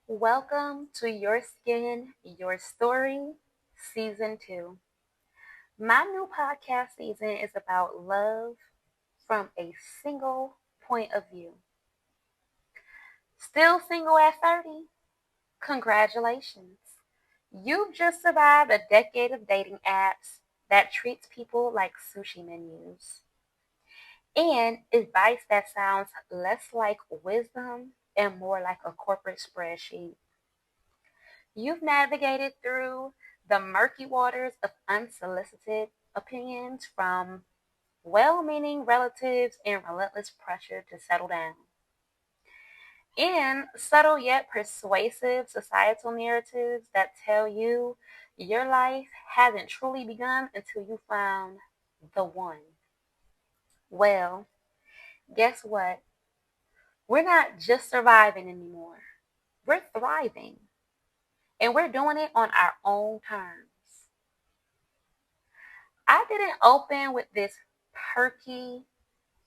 Welcome to Your Skin, Your Story, Season 2. My new podcast season is about love from a single point of view. Still single at 30? Congratulations. You've just survived a decade of dating apps that treats people like sushi menus. And advice that sounds less like wisdom and more like a corporate spreadsheet. You've navigated through the murky waters of unsolicited opinions from well meaning relatives and relentless pressure to settle down, and subtle yet persuasive societal narratives that tell you your life hasn't truly begun until you found the one. Well, guess what? We're not just surviving anymore, we're thriving, and we're doing it on our own terms. I didn't open with this perky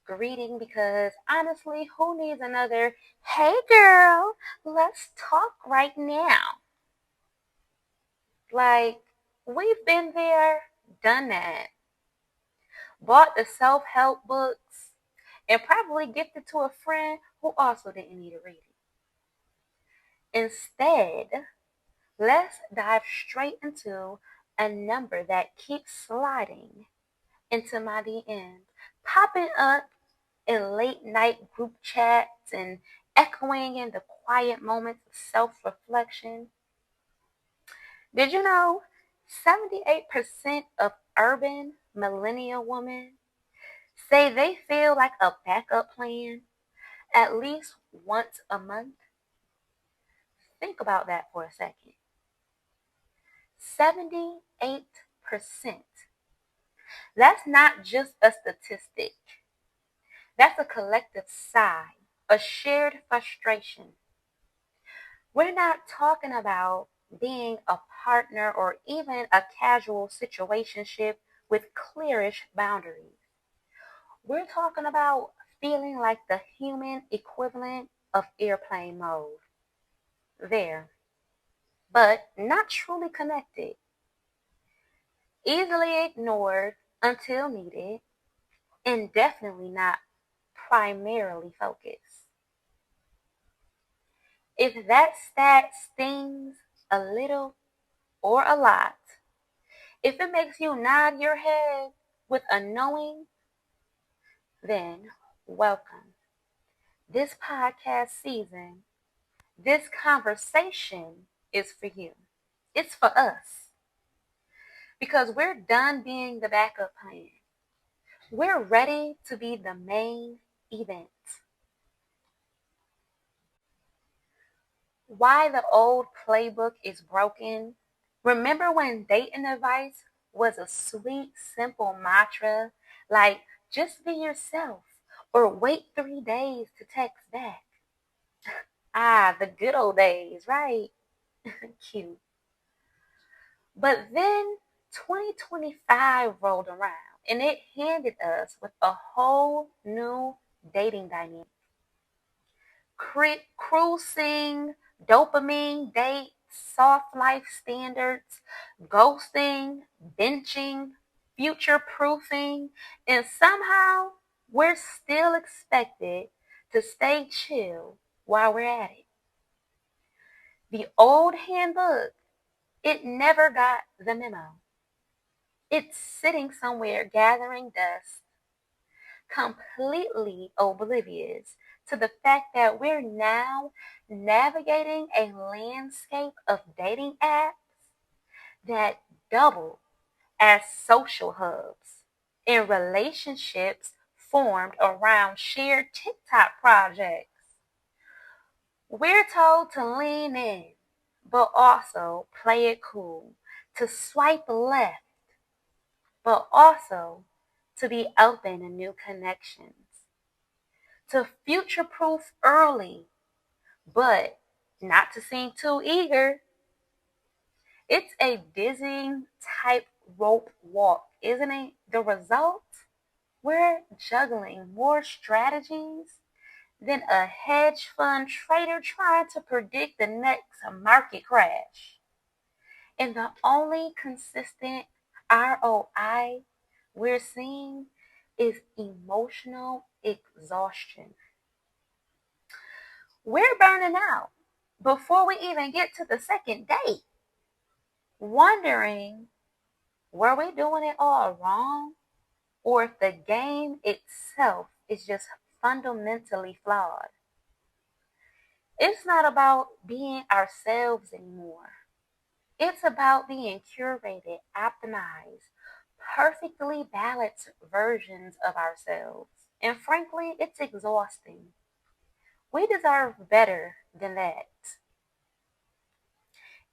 greeting because honestly, who needs another, hey girl, let's talk right now? Like, we've been there, done that, bought the self help books, and probably gifted to a friend who also didn't need to read it. Instead, let's dive straight into a number that keeps sliding into my DMs, popping up in late night group chats and echoing in the quiet moments of self reflection. Did you know 78% of urban millennial women say they feel like a backup plan at least once a month? Think about that for a second. 78%. That's not just a statistic, that's a collective sigh, a shared frustration. We're not talking about being a partner or even a casual situationship with clearish boundaries. We're talking about feeling like the human equivalent of airplane mode. There, but not truly connected. Easily ignored until needed, and definitely not primarily focused. If that stat stings a little or a lot, if it makes you nod your head with a knowing, then welcome. This podcast season, this conversation is for you. It's for us because we're done being the backup plan. We're ready to be the main event. Why the old playbook is broken? Remember when dating advice was a sweet, simple mantra like just be yourself or wait 3 days to text back? Ah, the good old days, right? Cute. But then 2025 rolled around and it handed us with a whole new dating dynamic. Cruising, dopamine dates, soft life standards, ghosting, benching, future proofing, and somehow we're still expected to stay chill while we're at it. The old handbook, it never got the memo. It's sitting somewhere gathering dust, completely oblivious to the fact that we're now navigating a landscape of dating apps that double as social hubs and relationships formed around shared TikTok projects. We're told to lean in, but also play it cool, to swipe left, but also to be open to new connections, to future proof early, but not to seem too eager. It's a dizzying tightrope walk, isn't it? The result? We're juggling more strategies than a hedge fund trader trying to predict the next market crash. And the only consistent ROI we're seeing is emotional exhaustion. We're burning out before we even get to the second date, wondering were we doing it all wrong or if the game itself is just fundamentally flawed. It's not about being ourselves anymore. It's about being curated, optimized, perfectly balanced versions of ourselves. And frankly, it's exhausting. We deserve better than that.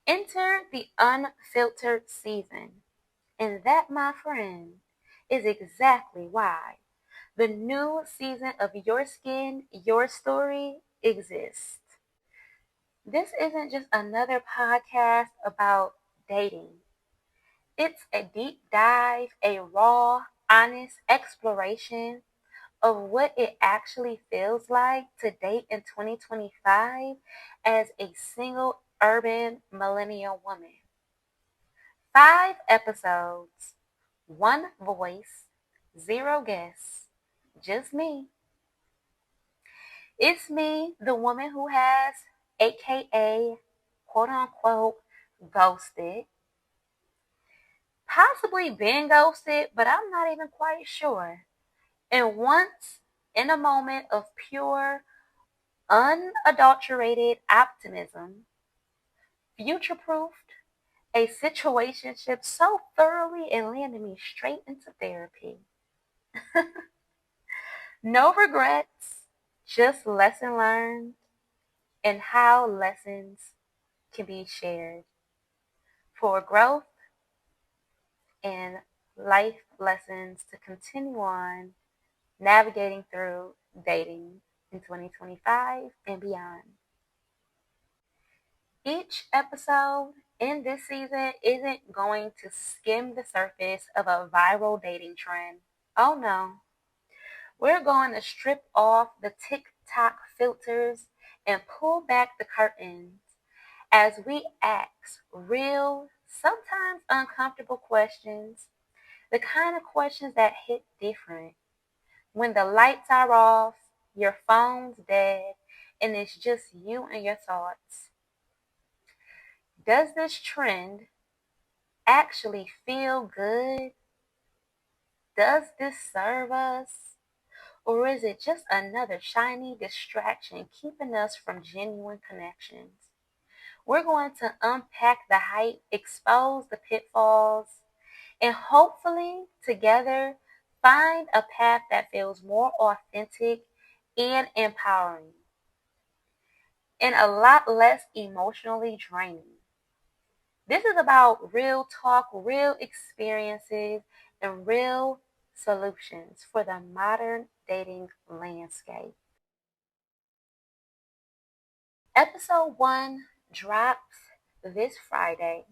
Enter the unfiltered season. And that, my friend, is exactly why the new season of Your Skin, Your Story exists. This isn't just another podcast about dating. It's a deep dive, a raw, honest exploration of what it actually feels like to date in 2025 as a single urban millennial woman. 5 episodes, one voice, zero guests, just me. It's me, the woman who has, aka, quote unquote, ghosted. Possibly been ghosted, but I'm not even quite sure. And once, in a moment of pure, unadulterated optimism, future proofed a situationship so thoroughly it landed me straight into therapy. No regrets, just lesson learned and how lessons can be shared for growth and life lessons to continue on navigating through dating in 2025 and beyond. Each episode in this season isn't going to skim the surface of a viral dating trend. Oh no. We're going to strip off the TikTok filters and pull back the curtains as we ask real, sometimes uncomfortable questions, the kind of questions that hit different when the lights are off, your phone's dead, and it's just you and your thoughts. Does this trend actually feel good? Does this serve us? Or is it just another shiny distraction keeping us from genuine connections? We're going to unpack the hype, expose the pitfalls, and hopefully together find a path that feels more authentic and empowering and a lot less emotionally draining. This is about real talk, real experiences, and real solutions for the modern dating landscape. Episode 1 drops this Friday,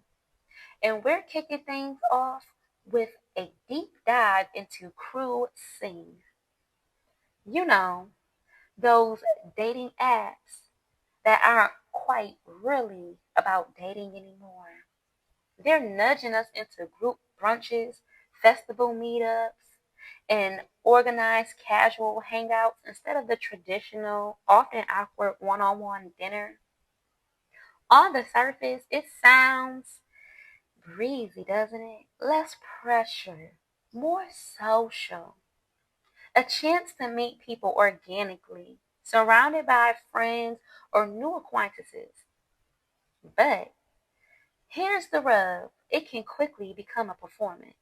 and we're kicking things off with a deep dive into cruel scene. You know, those dating apps that aren't quite really about dating anymore. They're nudging us into group brunches, festival meetups, and organized casual hangouts instead of the traditional, often awkward one-on-one dinner. On the surface, it sounds breezy, doesn't it? Less pressure, more social. A chance to meet people organically, surrounded by friends or new acquaintances. But here's the rub, it can quickly become a performance.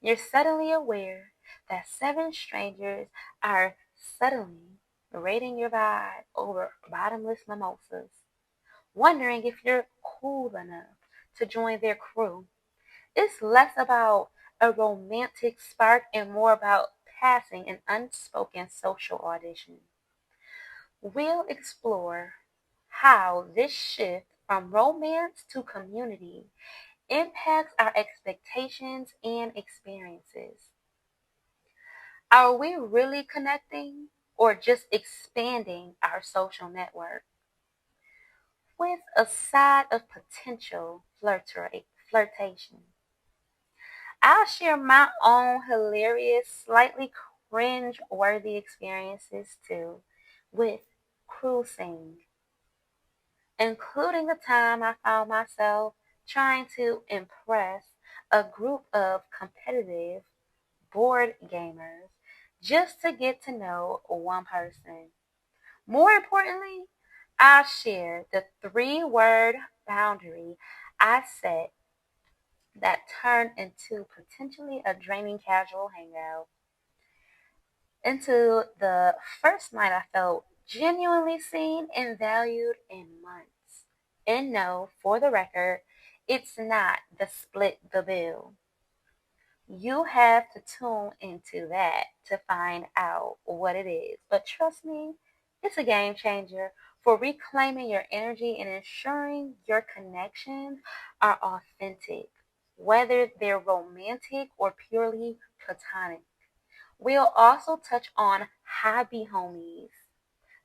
You're suddenly aware that 7 strangers are suddenly rating your vibe over bottomless mimosas, wondering if you're cool enough to join their crew. It's less about a romantic spark and more about passing an unspoken social audition. We'll explore how this shift from romance to community impacts our expectations and experiences. Are we really connecting? or just expanding our social network with a side of potential flirtation. I'll share my own hilarious, slightly cringe-worthy experiences too with cruising, including the time I found myself trying to impress a group of competitive board gamers just to get to know one person. More importantly, I'll share the 3 word boundary I set that turned into potentially a draining casual hangout. Into the first night I felt genuinely seen and valued in months. And no, for the record, it's not the split the bill. You have to tune into that to find out what it is. But trust me, it's a game changer for reclaiming your energy and ensuring your connections are authentic, whether they're romantic or purely platonic. We'll also touch on hobby homies,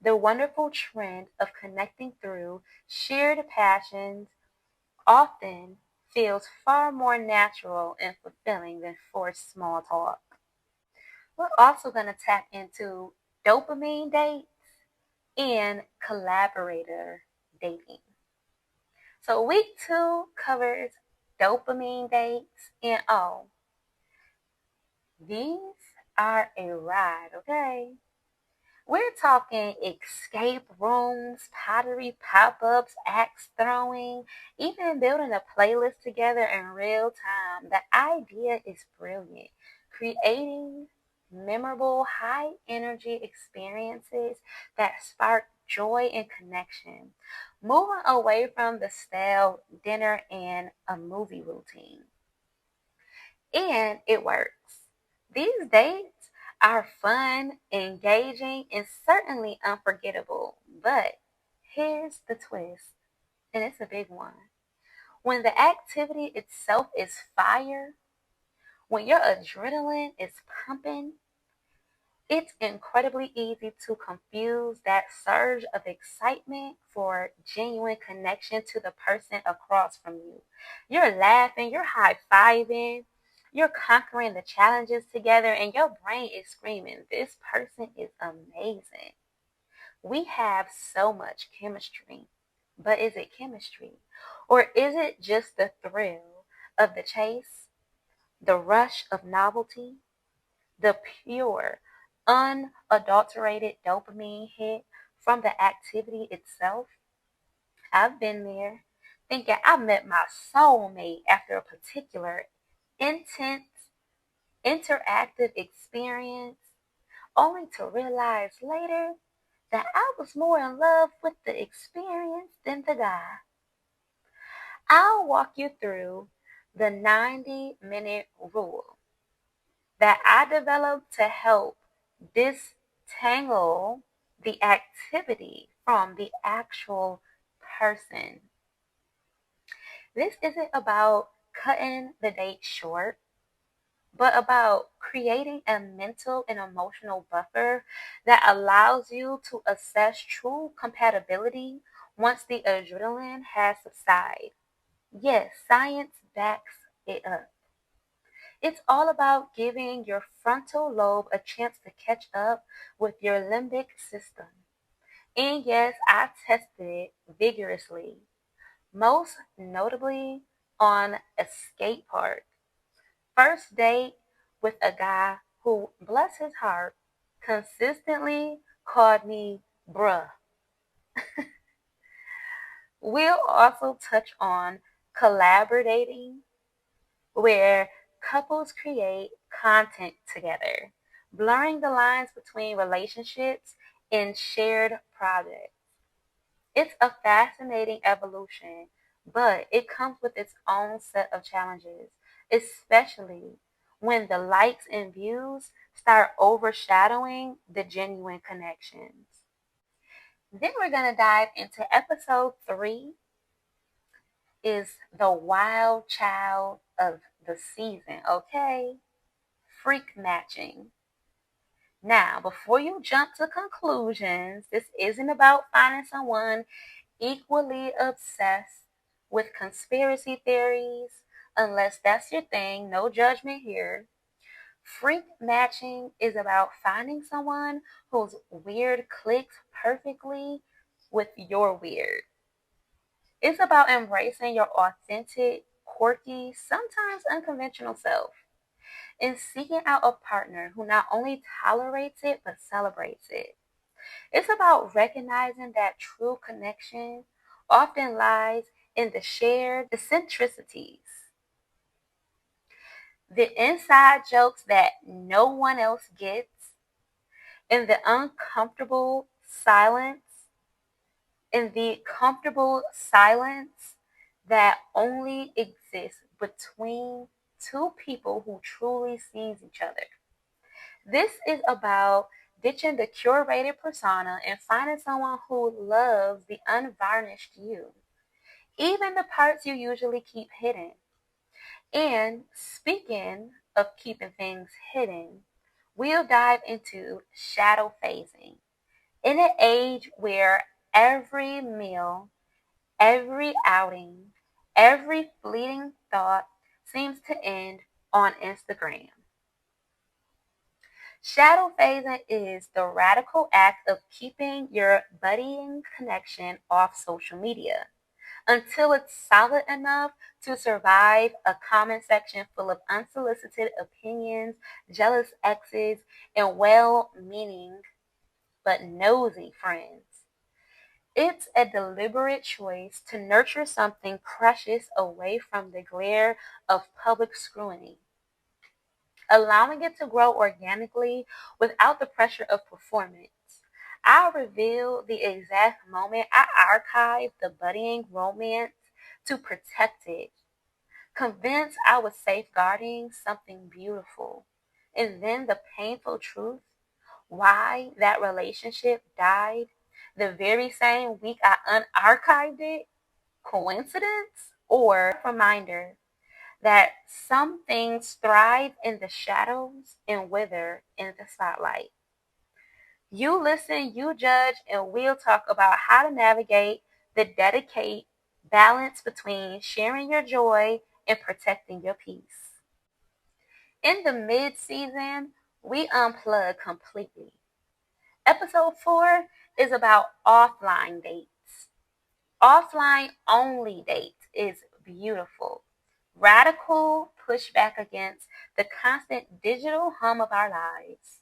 the wonderful trend of connecting through shared passions often feels far more natural and fulfilling than forced small talk. We're also going to tap into dopamine dates and collaborator dating. So week 2 covers dopamine dates and these are a ride, okay? We're talking escape rooms, pottery pop-ups, axe throwing, even building a playlist together in real time. The idea is brilliant. Creating memorable, high energy experiences that spark joy and connection. Moving away from the stale dinner and a movie routine. And it works. These dates are fun, engaging, and certainly unforgettable. But here's the twist, and it's a big one. When the activity itself is fire, when your adrenaline is pumping, it's incredibly easy to confuse that surge of excitement for genuine connection to the person across from you. You're laughing, you're high fiving, you're conquering the challenges together, and your brain is screaming, this person is amazing. We have so much chemistry. But is it chemistry? Or is it just the thrill of the chase, the rush of novelty? The pure, unadulterated dopamine hit from the activity itself. I've been there, thinking I met my soulmate after a particular intense, interactive experience, only to realize later that I was more in love with the experience than the guy. I'll walk you through the 90-minute rule that I developed to help disentangle the activity from the actual person. This isn't about cutting the date short, but about creating a mental and emotional buffer that allows you to assess true compatibility once the adrenaline has subsided. Yes, science backs it up. It's all about giving your frontal lobe a chance to catch up with your limbic system. And yes, I tested it vigorously, most notably on a skate park. First date with a guy who, bless his heart, consistently called me bruh. We'll also touch on collaborating where couples create content together, blurring the lines between relationships and shared projects. It's a fascinating evolution, but it comes with its own set of challenges, especially when the likes and views start overshadowing the genuine connections. Then we're going to dive into episode 3 is the wild child of the season, okay? Freak matching. Now, before you jump to conclusions, this isn't about finding someone equally obsessed with conspiracy theories, unless that's your thing, no judgment here. Freak matching is about finding someone whose weird clicks perfectly with your weird. It's about embracing your authentic, quirky, sometimes unconventional self and seeking out a partner who not only tolerates it but celebrates it. It's about recognizing that true connection often lies in the shared eccentricities, the inside jokes that no one else gets, in the uncomfortable silence, in the comfortable silence that only exists between two people who truly sees each other. This is about ditching the curated persona and finding someone who loves the unvarnished you, even the parts you usually keep hidden. And speaking of keeping things hidden, we'll dive into shadow phasing. In an age where every meal, every outing, every fleeting thought seems to end on Instagram. Shadow phasing is the radical act of keeping your budding connection off social media until it's solid enough to survive a comment section full of unsolicited opinions, jealous exes, and well meaning but nosy friends. It's a deliberate choice to nurture something precious away from the glare of public scrutiny, allowing it to grow organically without the pressure of performance. I'll reveal the exact moment I archived the budding romance to protect it, convinced I was safeguarding something beautiful. And then the painful truth, why that relationship died the very same week I unarchived it. Coincidence? Or reminder that some things thrive in the shadows and wither in the spotlight. You listen, you judge, and we'll talk about how to navigate the dedicate balance between sharing your joy and protecting your peace. In the mid season, we unplug completely. Episode 4 is about offline dates. Offline only dates is beautiful. Radical pushback against the constant digital hum of our lives.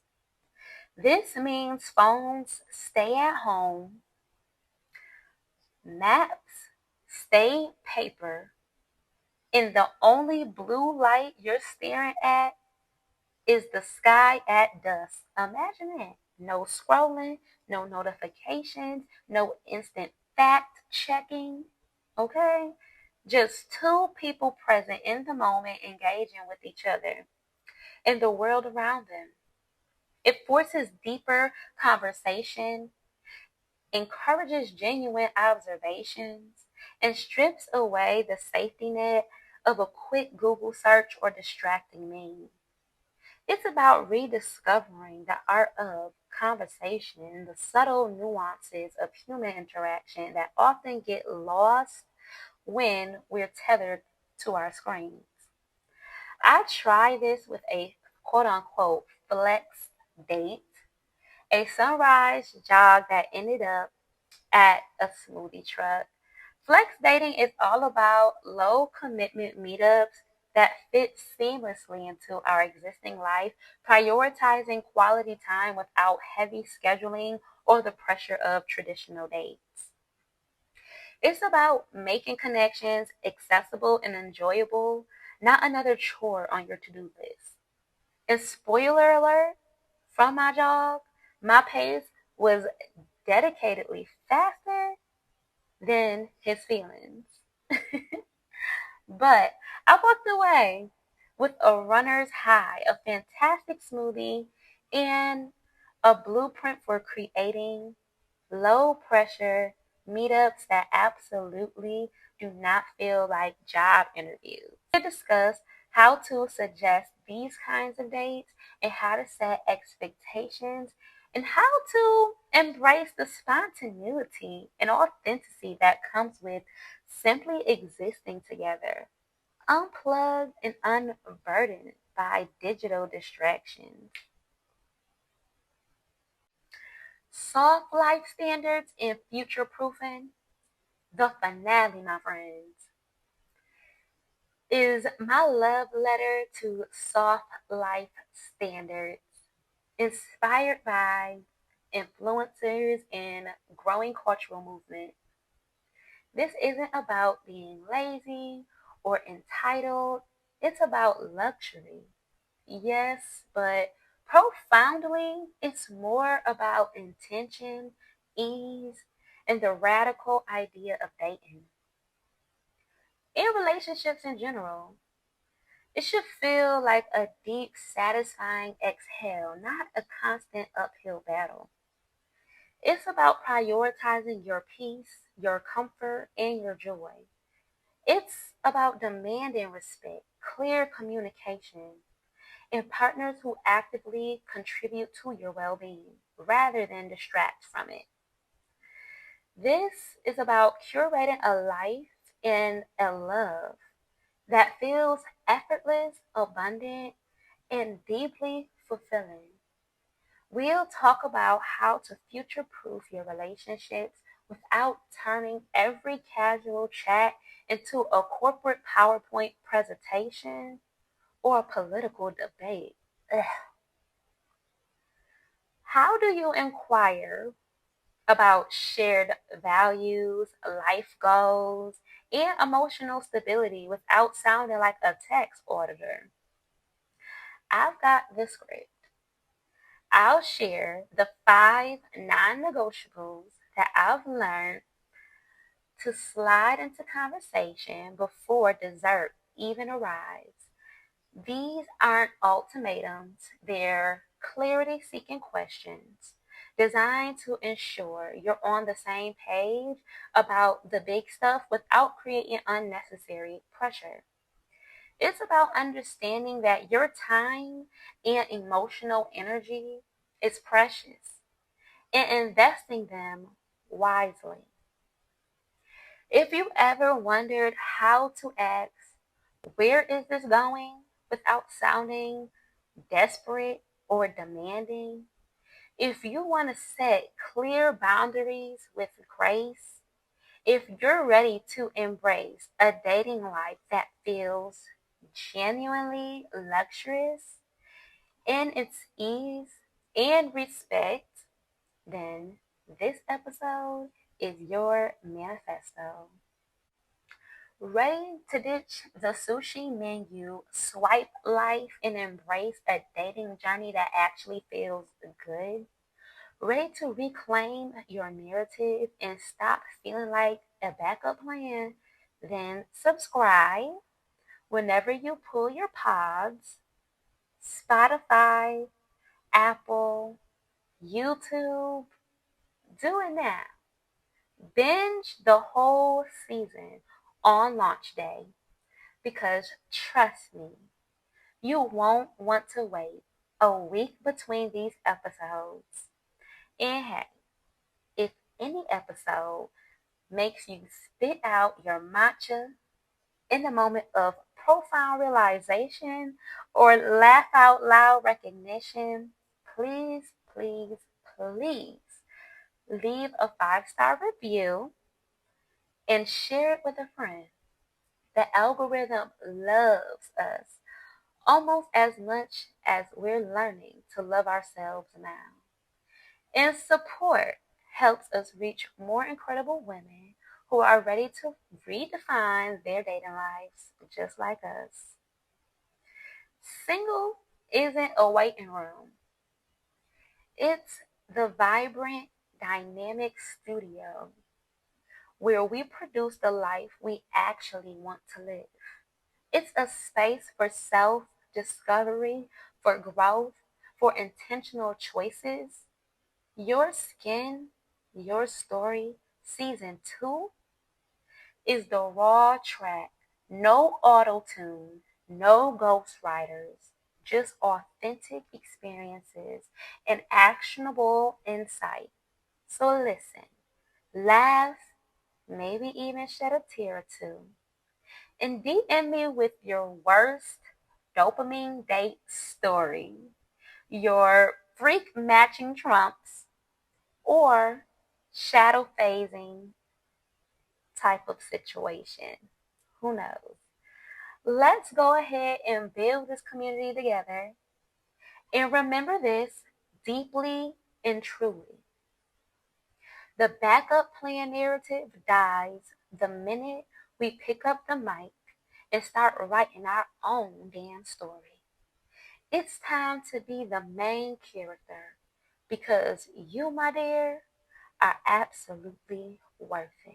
This means phones stay at home, maps stay paper, and the only blue light you're staring at is the sky at dusk. Imagine that. No scrolling, no notifications, no instant fact checking. Okay? Just two people present in the moment engaging with each other and the world around them. It forces deeper conversation, encourages genuine observations, and strips away the safety net of a quick Google search or distracting meme. It's about rediscovering the art of conversation and the subtle nuances of human interaction that often get lost when we're tethered to our screens. I tried this with a quote unquote flex date, a sunrise jog that ended up at a smoothie truck. Flex dating is all about low commitment meetups that fit seamlessly into our existing life, prioritizing quality time without heavy scheduling or the pressure of traditional dates. It's about making connections accessible and enjoyable, not another chore on your to-do list. And spoiler alert, from my job, my pace was dedicatedly faster than his feelings. But I walked away with a runner's high, a fantastic smoothie, and a blueprint for creating low pressure meetups that absolutely do not feel like job interviews. To discuss how to suggest these kinds of dates, and how to set expectations, and how to embrace the spontaneity and authenticity that comes with simply existing together, unplugged and unburdened by digital distractions. Soft life standards and future proofing, the finale, my friends, is my love letter to soft life standards, inspired by influencers and growing cultural movement. This isn't about being lazy or entitled, it's about luxury. Yes, but profoundly, it's more about intention, ease, and the radical idea of dating. In relationships in general, it should feel like a deep, satisfying exhale, not a constant uphill battle. It's about prioritizing your peace, your comfort, and your joy. It's about demanding respect, clear communication, and partners who actively contribute to your well being rather than distract from it. This is about curating a life and a love that feels effortless, abundant, and deeply fulfilling. We'll talk about how to future proof your relationships without turning every casual chat into a corporate PowerPoint presentation or a political debate. Ugh. How do you inquire about shared values, life goals, and emotional stability without sounding like a tax auditor? I've got the script. I'll share the 5 non-negotiables that I've learned to slide into conversation before dessert even arrives. These aren't ultimatums, they're clarity seeking questions designed to ensure you're on the same page about the big stuff without creating unnecessary pressure. It's about understanding that your time and emotional energy is precious and investing them wisely. If you ever wondered how to ask, where is this going, without sounding desperate or demanding, if you want to set clear boundaries with grace, if you're ready to embrace a dating life that feels genuinely luxurious in its ease and respect, then this episode is your manifesto. Ready to ditch the sushi menu, swipe life, and embrace a dating journey that actually feels good? Ready to reclaim your narrative and stop feeling like a backup plan? Then subscribe whenever you pull your pods, Spotify, Apple, YouTube, do it now. Binge the whole season on launch day because trust me, you won't want to wait a week between these episodes. And hey, if any episode makes you spit out your matcha in the moment of profound realization or laugh out loud recognition, please, please, please leave a 5-star review and share it with a friend. The algorithm loves us almost as much as we're learning to love ourselves now. And support helps us reach more incredible women who are ready to redefine their dating lives just like us. Single isn't a waiting room. It's the vibrant, dynamic studio where we produce the life we actually want to live. It's a space for self discovery, for growth, for intentional choices. Your skin, your story, season 2 is the raw track. No auto tune, No ghostwriters, just authentic experiences and actionable insight. So listen, laugh, maybe even shed a tear or two, and DM me with your worst dopamine date story, your freak matching trumps, or shadow phasing type of situation. Who knows? Let's go ahead and build this community together. And remember this deeply and truly. The backup plan narrative dies the minute we pick up the mic and start writing our own damn story. It's time to be the main character because you, my dear, are absolutely worth it.